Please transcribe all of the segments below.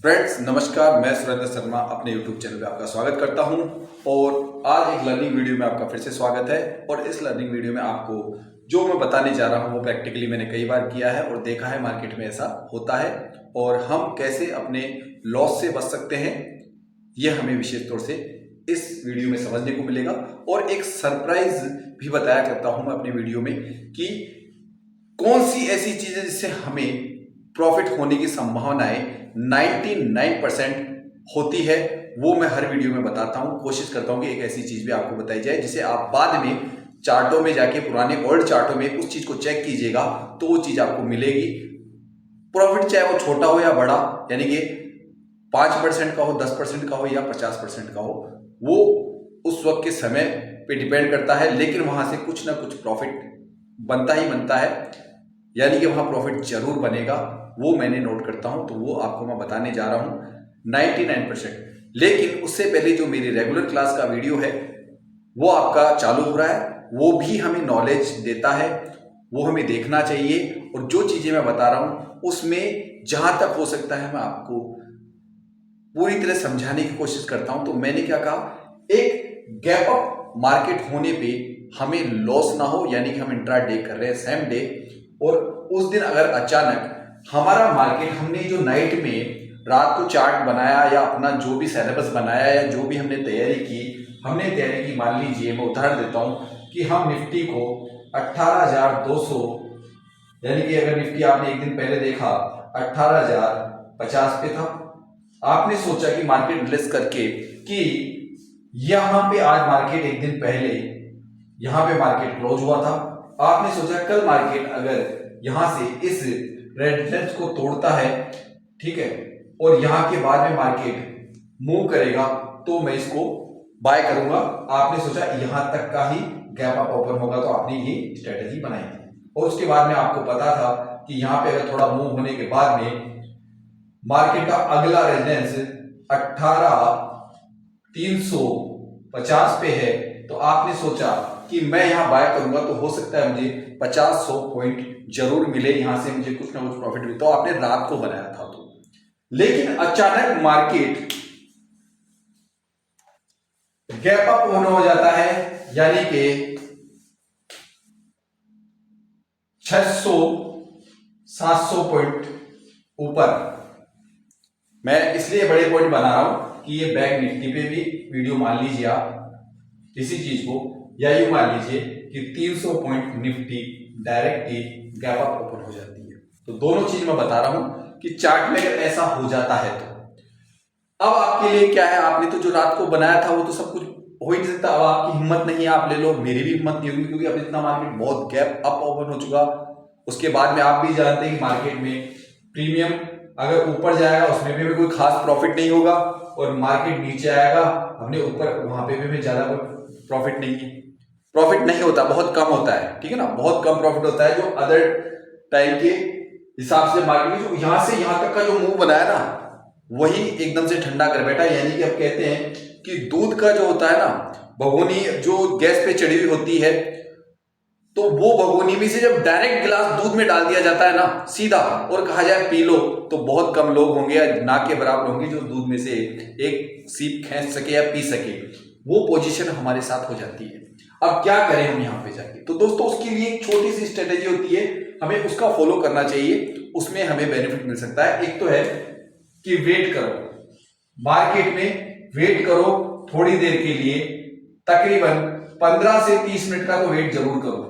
Friends नमस्कार, मैं सुरेंद्र शर्मा अपने YouTube चैनल पे आपका स्वागत करता हूं और आज एक लर्निंग वीडियो में आपका फिर से स्वागत है। और इस लर्निंग वीडियो में आपको जो मैं बताने जा रहा हूं वो प्रैक्टिकली मैंने कई बार किया है और देखा है मार्केट में ऐसा होता है और हम कैसे अपने लॉस से बच सकते हैं ये हमें विशेष तौर से इस वीडियो में समझने को मिलेगा। और एक सरप्राइज भी बताया करता हूं मैं अपनी वीडियो में कि कौन सी ऐसी चीजें जिससे हमें प्रॉफिट होने की संभावनाएं 99% होती है, वो मैं हर वीडियो में बताता हूं। कोशिश करता हूं कि एक ऐसी चीज भी आपको बताई जाए जिसे आप बाद में चार्टों में जाके पुराने ओल्ड चार्टों में उस चीज को चेक कीजिएगा तो वो चीज आपको मिलेगी। प्रॉफिट चाहे वो छोटा हो या बड़ा, यानी कि 5% का हो, 10% का हो या 50% का हो, वो उस वक्त के समय पे डिपेंड करता है, लेकिन वहां से कुछ ना कुछ प्रॉफिट बनता ही बनता है, यानी कि वहां प्रॉफिट जरूर बनेगा। वो मैंने नोट करता हूं तो वो आपको मैं बताने जा रहा हूं 99%। लेकिन उससे पहले जो मेरी रेगुलर क्लास का वीडियो है वो आपका चालू हो रहा है, वो भी हमें नॉलेज देता है, वो हमें देखना चाहिए। और जो चीजें मैं बता रहा हूं उसमें जहां तक हो सकता है मैं आपको पूरी तरह समझाने की कोशिश करता हूं। तो मैंने क्या कहा, एक गैप अप मार्केट होने पे हमें लॉस ना हो, यानी कि हम इंट्रा डे कर रहे हैं सेम डे, और उस दिन अगर अचानक हमारा मार्केट, हमने जो नाइट में रात को चार्ट बनाया या अपना जो भी सिलेबस बनाया या जो भी हमने तैयारी की, मान लीजिए मैं उदाहरण देता हूं कि हम निफ्टी को 18,200, यानी कि अगर निफ्टी आपने एक दिन पहले देखा 18,050 पे था, आपने सोचा कि मार्केट रिलीज करके कि यहां पे आज मार्केट एक दिन पहले यहां पे मार्केट क्लोज हुआ था, आपने सोचा कल मार्केट अगर यहां से इस रेजिस्टेंस को तोड़ता है, ठीक है, और यहां के बाद में मार्केट मूव करेगा तो मैं इसको बाय करूंगा। आपने सोचा यहां तक का ही गैप अप ओपन होगा तो आपने ये स्ट्रेटेजी बनाई थी। और उसके बाद में आपको पता था कि यहां पे अगर थोड़ा मूव होने के बाद में मार्केट का अगला रेजिस्टेंस 18,350 पे है, तो आपने सोचा कि मैं यहां बाय करूंगा तो हो सकता है मुझे 50-100 पॉइंट जरूर मिले, यहां से मुझे कुछ ना कुछ प्रॉफिट मिले। तो आपने रात को बनाया था तो, लेकिन अचानक मार्केट गैप अप होना हो जाता है, यानी कि 600-700 पॉइंट ऊपर। मैं इसलिए बड़े पॉइंट बना रहा हूं कि ये बैंक निफ्टी पे भी वीडियो मान लीजिए आप इसी चीज को, या यूं मान लीजिए कि 300 पॉइंट निफ्टी डायरेक्ट ही गैप अप ओपन हो जाती है। तो दोनों चीज मैं बता रहा हूं कि चार्ट में अगर ऐसा हो जाता है तो अब आपके लिए क्या है, आपने तो जो रात को बनाया था वो तो सब कुछ हो ही नहीं सकता। अब आपकी हिम्मत नहीं है, आप ले लो, मेरी भी हिम्मत नहीं होगी, क्योंकि अब इतना मार्केट बहुत गैप अप ओपन हो चुका। उसके बाद में आप भी जानते हैं कि मार्केट में प्रीमियम अगर ऊपर जाएगा उसमें भी कोई खास प्रॉफिट नहीं होगा, और मार्केट नीचे आएगा हमने ऊपर, वहां पे भी ज्यादा प्रॉफिट नहीं है, प्रॉफिट नहीं होता, बहुत कम होता है, ठीक है ना, बहुत कम प्रॉफिट होता है। जो अदर टाइम के हिसाब से मार्केट जो यहां से यहां तक का जो मूव बनाया ना वही एकदम से ठंडा कर बैठा। यानी कि अब कहते हैं कि दूध का जो होता है ना भगोनी, जो गैस पे चढ़ी हुई होती है, तो वो भगोनी में से जब डायरेक्ट गिलास दूध में डाल दिया जाता है ना सीधा, और कहा जाए पी लो, तो बहुत कम लोग होंगे या ना के बराबर होंगे जो दूध में से एक सीप खींच सके या पी सके। वो पोजीशन हमारे साथ हो जाती है। अब क्या करें हम यहां पे जाके, तो दोस्तों उसके लिए एक छोटी सी स्ट्रेटेजी होती है, हमें उसका फॉलो करना चाहिए, उसमें हमें बेनिफिट मिल सकता है। एक तो है कि वेट करो, मार्केट में वेट करो थोड़ी देर के लिए, तकरीबन 15 से 30 मिनट का तो वेट जरूर करो।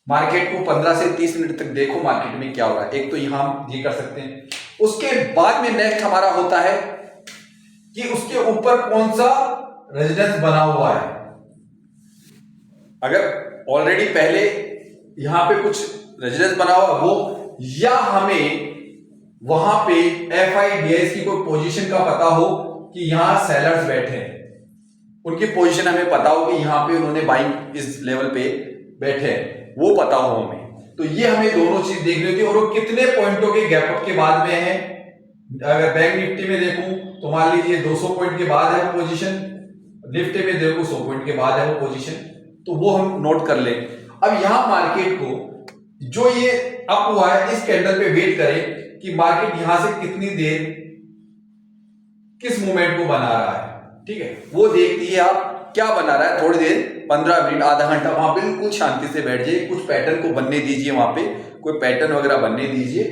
मार्केट को 15 से 30 मिनट तक देखो मार्केट में क्या हो रहा है। एक तो यहां हम ये कर सकते हैं। उसके बाद में नेक्स्ट हमारा होता है कि उसके ऊपर कौन सा रेजिस्टेंस बना हुआ है। अगर ऑलरेडी पहले यहां पे कुछ रेजिस्टेंस बना हुआ वो, या हमें वहां पे FIDS की कोई पोजीशन का पता हो कि यहां सेलर्स बैठे हैं, उनकी पोजीशन हमें पता हो कि यहां पे उन्होंने बाइंग इस लेवल पे बैठे हैं, वो पता हो हमें, तो ये हमें दोनों चीज देखनी होती है। और वो कितने पॉइंटों के गैप अप के बाद में है। अगर बैंक निफ्टी में देखूं तो मान लीजिए 200 पॉइंट के बाद है वो पोजीशन, निफ्टी में देखूं 100 पॉइंट के बाद है वो पोजीशन, तो वो हम नोट कर लें। अब यहां मार्केट को जो ये अप हुआ है इस कैंडल पे वेट करें कि मार्केट यहां से कितनी देर किस मूवमेंट को बना रहा है, ठीक है, वो देखती है आप क्या बना रहा है। थोड़ी देर 15 मिनट आधा घंटा वहां बिल्कुल शांति से बैठ जाइए, कुछ पैटर्न को बनने दीजिए, वहां पे कोई पैटर्न वगैरह बनने दीजिए,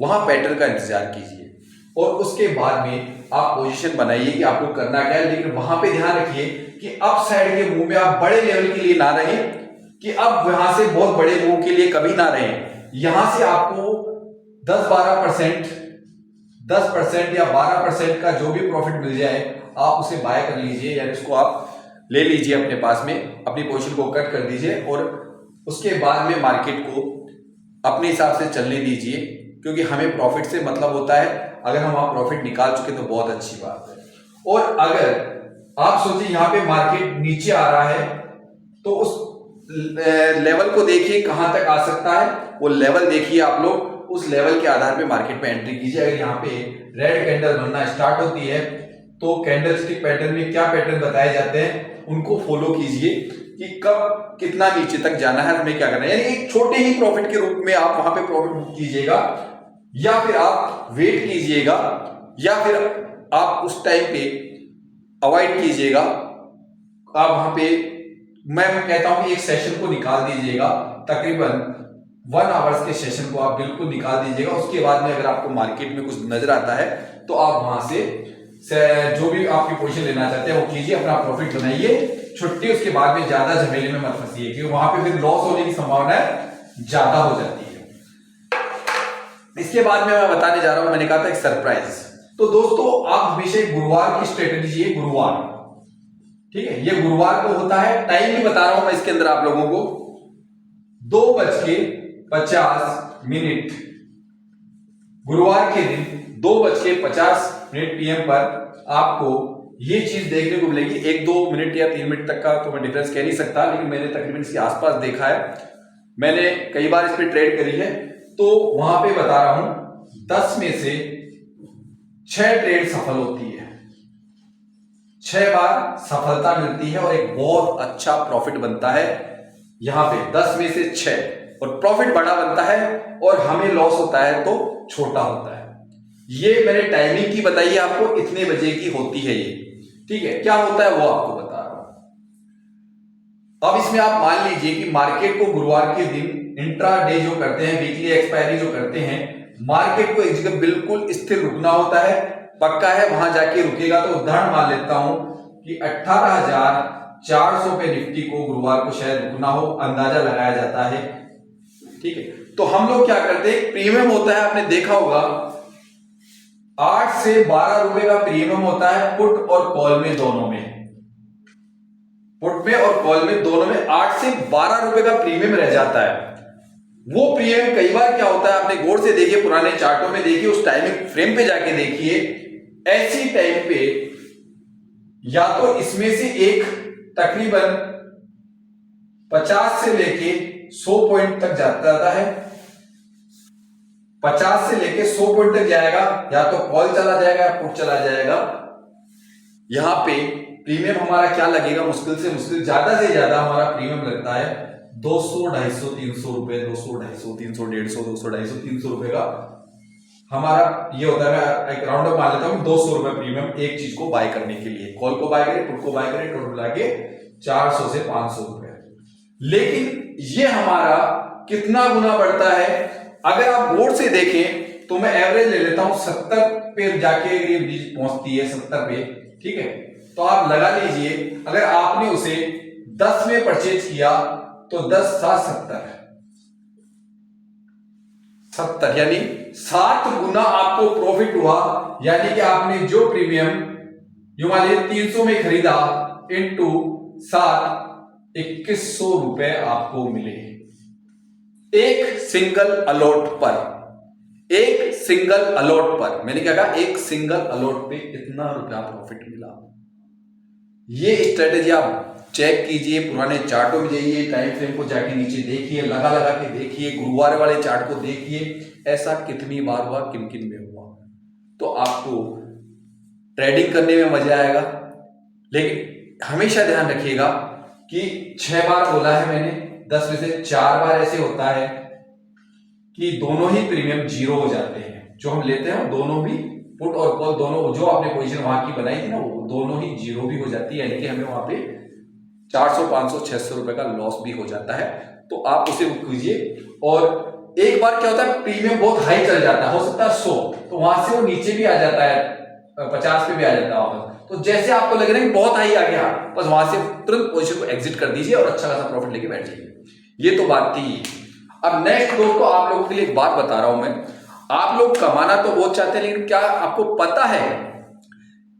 वहां पैटर्न का इंतजार कीजिए और उसके बाद में आप पोजीशन बनाइए कि आपको करना क्या है। लेकिन वहां पे ध्यान रखिए कि अप साइड के मूव में आप बड़े लेवल के लिए ना रहे, कि अब वहां से बहुत बड़े मूव के लिए कभी ना रहे। यहां से आपको 10% या 12% का जो भी प्रॉफिट मिल जाए आप उसे बाय कर लीजिए, यानी उसको आप ले लीजिए अपने पास में, अपनी पोजीशन को कट कर दीजिए और उसके बाद में मार्केट को अपने हिसाब से चलने दीजिए, क्योंकि हमें प्रॉफिट से मतलब होता है। अगर हम वहां प्रॉफिट निकाल चुके तो बहुत अच्छी बात है। और अगर आप सोचिए यहां पे मार्केट नीचे आ रहा है तो उस लेवल को देखिए कहां तक आ सकता है, वो लेवल देखिए आप लोग, उस लेवल के आधार पे मार्केट में एंट्री कीजिए। अगर यहाँ पे रेड कैंडल बनना स्टार्ट होती है तो कैंडलस्टिक पैटर्न में क्या पैटर्न बताए जाते हैं उनको फॉलो कीजिए कि कब कितना नीचे तक जाना है, हमें क्या करना है। यानी एक छोटे ही प्रॉफिट के रूप में आप वहां पे प्रॉफिट बुक कीजिएगा, या फिर आप वेट कीजिएगा, या फिर आप उस टाइम पे अवॉइड कीजिएगा। आप वहां पे मैं कहता हूं कि एक सेशन को निकाल दीजिएगा, तकरीबन 1 आवर्स के सेशन को आप बिल्कुल निकाल दीजिएगा। उसके बाद में अगर आपको मार्केट में कुछ नजर आता है तो आप वहां से जो भी आपकी पोजीशन लेना चाहते हैं वो कीजिए, अपना प्रॉफिट बनाइए, छुट्टी। उसके बाद में ज्यादा झमेले में मत फंसिए, क्योंकि वहां पे फिर लॉस होने की संभावना ज्यादा हो जाती है। इसके बाद में मैं बताने जा रहा हूं, मैंने कहा था एक सरप्राइज। तो दोस्तों आप हमेशा गुरुवार की स्ट्रेटेजी है, गुरुवार, ठीक है, ये गुरुवार को होता है। टाइम भी बता रहा हूं मैं इसके अंदर आप लोगों को, 2:50 गुरुवार के दिन 2:50 पीएम पर आपको ये चीज देखने को मिलेगी। 1-2 मिनट या 3 मिनट तक का तो मैं डिफरेंस कह नहीं सकता, लेकिन मैंने तकरीबन इसके आसपास देखा है, मैंने कई बार इस पर ट्रेड करी है। तो वहां पे बता रहा हूं 10 में से 6 ट्रेड सफल होती है, 6 बार सफलता मिलती है और एक बहुत अच्छा प्रॉफिट बनता है यहां पे 10 में से 6, और प्रॉफिट बड़ा बनता है और हमें लॉस होता है तो छोटा होता है। ये मैंने टाइमिंग की बताई है आपको, इतने बजे की होती है ये, ठीक है। क्या होता है वो आपको बता रहा हूं। अब इसमें आप मान लीजिए कि मार्केट को गुरुवार के दिन इंट्रा डे जो करते हैं, वीकली एक्सपायरी जो करते हैं, मार्केट को एक जगह बिल्कुल स्थिर रुकना होता है, पक्का है वहां जाके रुकेगा। तो उदाहरण मान लेता हूं कि 18,400 पे निफ्टी को गुरुवार को शायद रुकना हो, अंदाजा लगाया जाता है, ठीक है। तो हम लोग क्या करते हैं, प्रीमियम होता है, आपने देखा होगा 8 से 12 रुपए का प्रीमियम होता है पुट और कॉल में, दोनों में, पुट में और कॉल में दोनों में 8 से 12 रुपए का प्रीमियम रह जाता है। वो प्रीमियम कई बार क्या होता है, आपने गौर से देखिए, पुराने चार्टों में देखिए, उस टाइमिंग फ्रेम पे जाके देखिए, ऐसी टाइम पे या तो इसमें से एक तकरीबन 50 से लेके 100 पॉइंट तक जाता है, 50 से लेके 100 पॉइंट तक जाएगा, या तो कॉल चला जाएगा या पुट चला जाएगा। यहां पे प्रीमियम हमारा क्या लगेगा, मुश्किल से मुश्किल, ज्यादा से ज्यादा हमारा प्रीमियम लगता है 200, 250, 300 रुपए, 200, 250, 300, 150, 200, 250, 300 रुपए का हमारा ये होता है। मैं एक राउंड अप मान लेता हूं, 200 रुपए प्रीमियम एक चीज को बाय करने के लिए, कॉल को बाय करें, पुट को बाय करें, टोटल मिला के 400 से 500 रुपए। लेकिन ये हमारा कितना गुना बढ़ता है, अगर आप बोर्ड से देखें तो मैं एवरेज ले लेता हूं 70 पे जाके ये पहुंचती है, 70 पे, ठीक है। तो आप लगा लीजिए, अगर आपने उसे 10 में परचेज किया तो 10 7 70 यानी 7 गुना आपको प्रॉफिट हुआ। यानी कि आपने जो प्रीमियम जो मान लीजिए 300 में खरीदा इंटू 7, 2100 रुपए आपको मिले एक सिंगल अलॉट पर। एक सिंगल अलॉट पर, मैंने क्या कहा, एक सिंगल अलॉट पे इतना रुपया प्रॉफिट मिला। ये स्ट्रेटेजी आप चेक कीजिए, पुराने चार्टों में जाइए, टाइम फ्रेम को जाके नीचे देखिए, लगा लगा के देखिए, गुरुवार वाले चार्ट को देखिए, ऐसा कितनी बार हुआ, किन किन में हुआ, तो आपको ट्रेडिंग करने में मजा आएगा। लेकिन हमेशा ध्यान रखिएगा कि 6 बार बोला है मैंने, 10 में से 4 बार ऐसे होता है कि दोनों ही प्रीमियम जीरो हो जाते हैं, जो हम लेते हैं दोनों भी पुट और कॉल दोनों, जो आपने पोजीशन वहां की बनाई थी ना, वो दोनों ही जीरो भी हो जाती है, यानी कि हमें वहां पे 400, 500, 600 रुपए का लॉस भी हो जाता है। तो आप उसे कीजिए। और एक बार क्या होता है, प्रीमियम बहुत हाई चल जाता है, हो सकता है 100, तो वहां से वो नीचे भी आ जाता है, 50 पे भी आ जाता है वापस। तो जैसे आपको लग रहा है कि बहुत हाई आ गया, बस वहां से तुरंत पोजीशन को एग्जिट कर दीजिए और अच्छा खासा प्रॉफिट लेके बैठ जाइए। ये तो बात थी। अब नेक्स्ट दोस्तों, आप लोगों के लिए एक बात बता रहा हूं मैं। आप लोग कमाना तो बहुत चाहते हैं, लेकिन क्या आपको पता है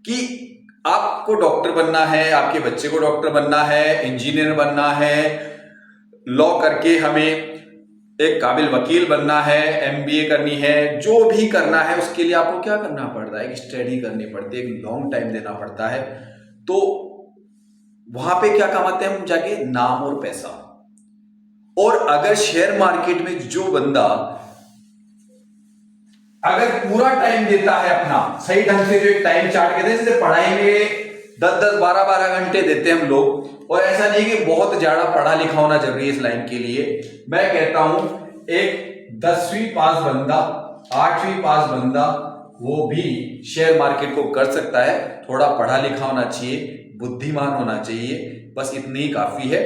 कि आपको डॉक्टर बनना है, आपके बच्चे को डॉक्टर बनना है, इंजीनियर बनना है, लॉ करके हमें एक काबिल वकील बनना है, एमबीए करनी है, जो भी करना है उसके लिए आपको क्या करना पड़ता है, एक स्टडी करनी पड़ती है, एक लॉन्ग टाइम देना पड़ता है। तो वहां पे क्या कमाते हैं हम जाके, नाम और पैसा। और अगर शेयर मार्केट में जो बंदा अगर पूरा टाइम देता है अपना सही ढंग से, जो एक टाइम चार्ट कहते हैं, जैसे पढ़ाई में 10-10, 12-12 घंटे देते हैं हम लोग, और ऐसा नहीं कि बहुत ज्यादा पढ़ा लिखा होना जरूरी है इस लाइन के लिए। मैं कहता हूं एक 10वीं पास बंदा, 8वीं पास बंदा, वो भी शेयर मार्केट को कर सकता है। थोड़ा पढ़ा लिखा होना चाहिए, बुद्धिमान होना चाहिए, बस इतनी ही काफी है।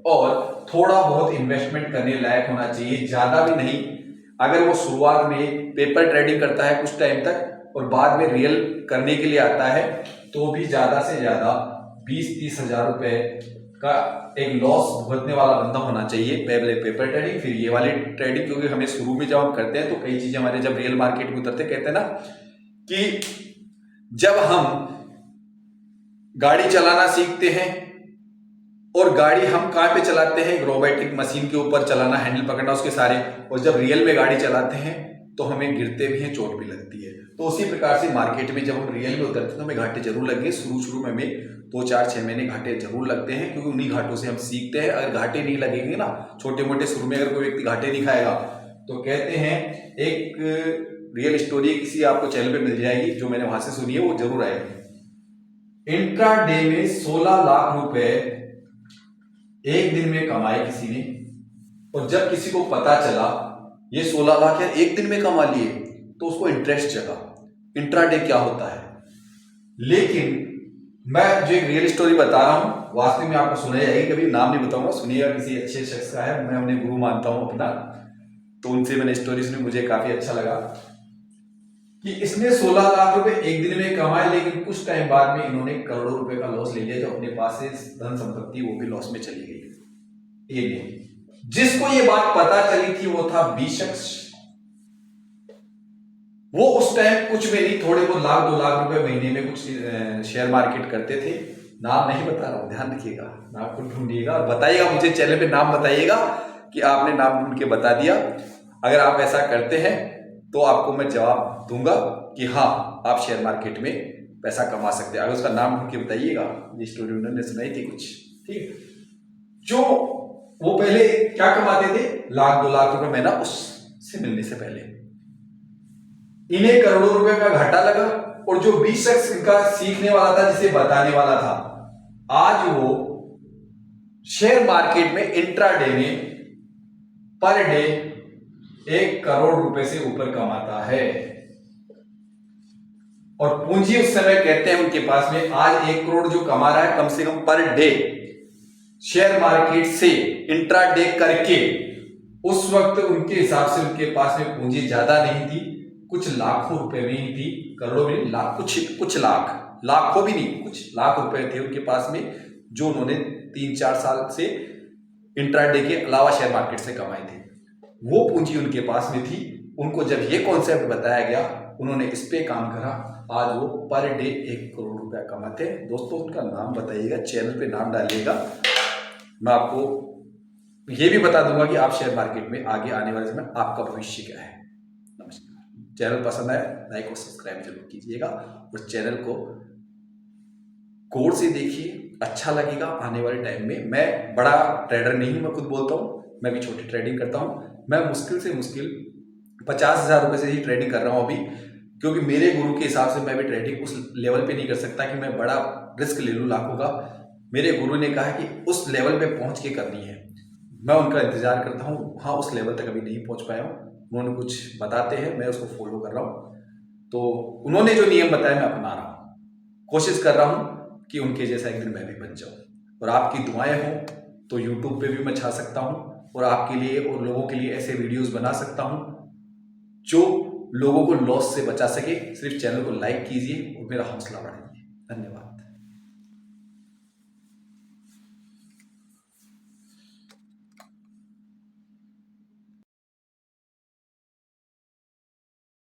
और थोड़ा बहुत इन्वेस्टमेंट करने लायक होना चाहिए, ज्यादा भी नहीं। अगर वो शुरुआत में पेपर ट्रेडिंग करता है कुछ टाइम तक और बाद में रियल करने के लिए आता है, तो भी ज्यादा से ज्यादा 20-30 हजार रुपए का एक लॉस भुगतने वाला बंदा होना चाहिए। पहले पेपर ट्रेडिंग, फिर ये वाली ट्रेडिंग, क्योंकि हमें शुरू में जब हम करते हैं तो कई चीजें हमारे जब रियल मार्केट में उतरते, कहते हैं ना कि जब हम गाड़ी चलाना सीखते हैं, और गाड़ी हम कहां पे चलाते हैं, रोबोटिक मशीन के ऊपर चलाना, हैंडल पकड़ना उसके सारे, और जब रियल में गाड़ी चलाते हैं तो हमें गिरते भी हैं, चोट भी लगती है। तो उसी प्रकार से मार्केट में जब हम रियल में उतरते हैं तो हमें घाटे जरूर लगेंगे। शुरू में हमें 2-4-6 महीने घाटे जरूर लगते हैं, क्योंकि उन्हीं घाटों से हम सीखते हैं। अगर घाटे नहीं लगेंगे ना, छोटे मोटे शुरू में अगर कोई व्यक्ति घाटे नहीं खाएगा, तो कहते हैं एक रियल स्टोरी किसी आपको चैनल पे मिल जाएगी, जो मैंने वहां से सुनी है, वो जरूर आएगी। इंट्राडे में 16 लाख रुपए एक दिन में कमाए किसी ने, और जब किसी को पता चला ये 16 लाख यार एक दिन में कमा लिए, तो उसको इंटरेस्ट जगा इंट्राडे क्या होता है। लेकिन मैं जो एक रियल स्टोरी बता रहा हूं, वास्तव में आपको सुनाई जाएगी, कभी नाम नहीं बताऊंगा, सुनिएगा, किसी अच्छे शख्स का है, मैं उन्हें गुरु मानता हूं अपना। तो उनसे मैंने स्टोरी सुनी, मुझे काफी अच्छा लगा कि इसने 16 लाख रुपए एक दिन में कमाए, लेकिन कुछ टाइम बाद में इन्होंने करोड़ों रुपए का लॉस ले लिया। जो अपने पास से धन संपत्ति वो भी लॉस में चली गई। ये नहीं, जिसको ये बात पता चली थी वो था बी शख्स। वो उस टाइम कुछ में नहीं, थोड़े बहुत 1-2 लाख रुपए महीने में कुछ शेयर मार्केट करते थे। नाम नहीं बता रहा हूं, ध्यान रखिएगा, नाम को ढूंढिएगा और बताइएगा मुझे, चैनल पे नाम बताइएगा कि आपने नाम ढूंढ के बता दिया। अगर आप ऐसा करते हैं तो आपको मैं जवाब दूंगा कि हाँ, आप शेयर मार्केट में पैसा कमा सकते हैं। अगर उसका नाम ढूंढ के बताइएगा, ये स्टोरी उन्होंने सुनाई थी कुछ, ठीक। जो वो पहले क्या कमाते थे, 1-2 लाख रुपए महीना, उससे मिलने से पहले इन्हें करोड़ों रुपए का घाटा लगा। और जो 20 शख्स इनका सीखने वाला था, जिसे बताने वाला था, आज वो शेयर मार्केट में इंट्राडे में पर डे 1 करोड़ रुपए से ऊपर कमाता है। और पूंजी उस समय कहते हैं उनके पास में, आज 1 करोड़ जो कमा रहा है कम से कम पर डे शेयर मार्केट से इंट्राडे करके। उस वक्त उनके हिसाब से उनके पास में पूंजी ज्यादा नहीं थी, कुछ लाखों रुपए में ही थी, करोड़ों में नहीं, कुछ लाख, लाखों भी नहीं, कुछ लाख रुपए थे उनके पास में, जो उन्होंने 3-4 साल से इंट्राडे के अलावा शेयर मार्केट से कमाए थे। वो पूंजी उनके पास में थी। उनको जब ये कॉन्सेप्ट बताया गया, उन्होंने इस पे काम करा, आज वो पर डे 1 करोड़ रुपया कमाते हैं। दोस्तों उनका नाम बताइएगा, चैनल पे नाम डालिएगा, मैं आपको ये भी बता दूंगा कि आप शेयर मार्केट में आगे आने वाले समय आपका भविष्य क्या है। नमस्कार। चैनल पसंद आए लाइक और सब्सक्राइब जरूर कीजिएगा, और चैनल को गौर से देखिए, अच्छा लगेगा। आने वाले टाइम में, मैं बड़ा ट्रेडर नहीं हूं, मैं खुद बोलता हूं, मैं भी छोटी ट्रेडिंग करता हूं। मैं मुश्किल से मुश्किल 50,000 रुपए से ही ट्रेडिंग कर रहा हूं अभी, क्योंकि मेरे गुरु के हिसाब से मैं भी ट्रेडिंग उस लेवल पे नहीं कर सकता कि मैं बड़ा रिस्क ले लूं लाखों का। मेरे गुरु ने कहा कि उस लेवल पे पहुंच के करनी है, मैं उनका इंतजार करता हूं। हाँ, उस लेवल तक अभी नहीं पहुंच पाया हूं, उन्होंने कुछ बताते हैं, मैं उसको फॉलो कर रहा हूं। तो उन्होंने जो नियम बताया मैं अपना रहा हूँ, कोशिश कर रहा हूँ कि उनके जैसा एक दिन मैं भी बन जाऊँ। और आपकी दुआएं हो तो यूट्यूब पे भी मैं छा सकता हूँ और आपके लिए और लोगों के लिए ऐसे वीडियोस बना सकता हूँ जो लोगों को लॉस से बचा सके। सिर्फ चैनल को लाइक कीजिए और मेरा हौसला बढ़ाइए। धन्यवाद।